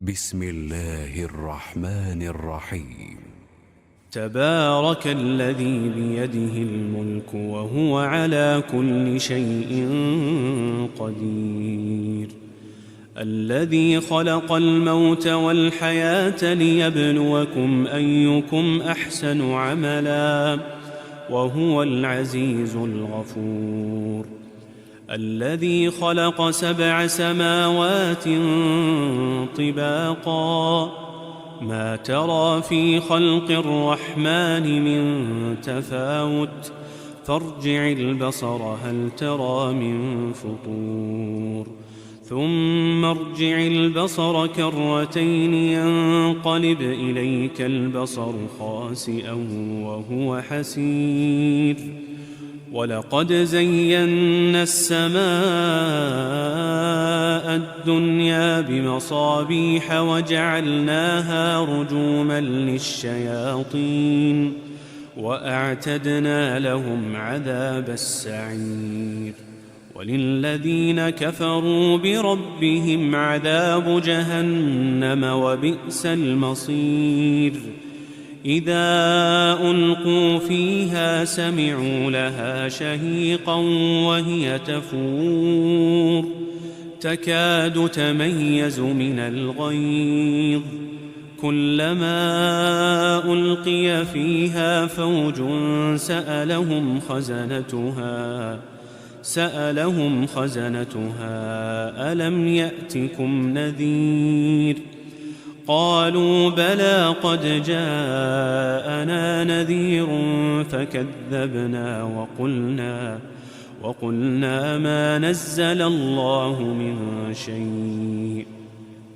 بسم الله الرحمن الرحيم. تبارك الذي بيده الملك وهو على كل شيء قدير. الذي خلق الموت والحياة ليبلوكم أيكم أحسن عملا وهو العزيز الغفور. الذي خلق 7 سماوات طباقا ما ترى في خلق الرحمن من تفاوت فارجع البصر هل ترى من فطور ثم ارجع البصر كرتين ينقلب إليك البصر خاسئا وهو حسير. ولقد زينا السماء الدنيا بمصابيح وجعلناها رجوما للشياطين وأعتدنا لهم عذاب السعير. وللذين كفروا بربهم عذاب جهنم وبئس المصير. إذا ألقوا فيها سمعوا لها شهيقا وهي تفور تكاد تميز من الغيظ كلما ألقي فيها فوج سألهم خزنتها ألم يأتكم نذير قالوا بلى قد جاءنا نذير فكذبنا وقلنا ما نزل الله من شيء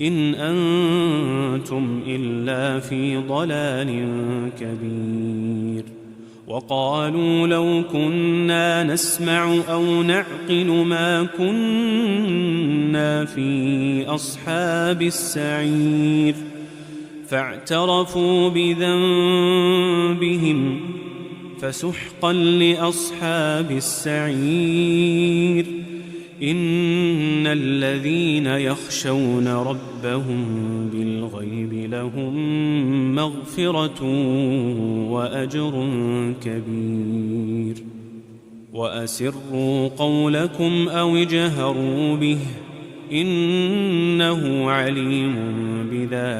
إن أنتم إلا في ضلال كبير. وقالوا لو كنا نسمع أو نعقل ما كنا في أصحاب السعير فاعترفوا بذنبهم فسحقا لأصحاب السعير. إن الذين يخشون ربهم بالغيب لهم مغفرة وأجر كبير. وأسروا قولكم أو اجهروا به إنه عليم بذات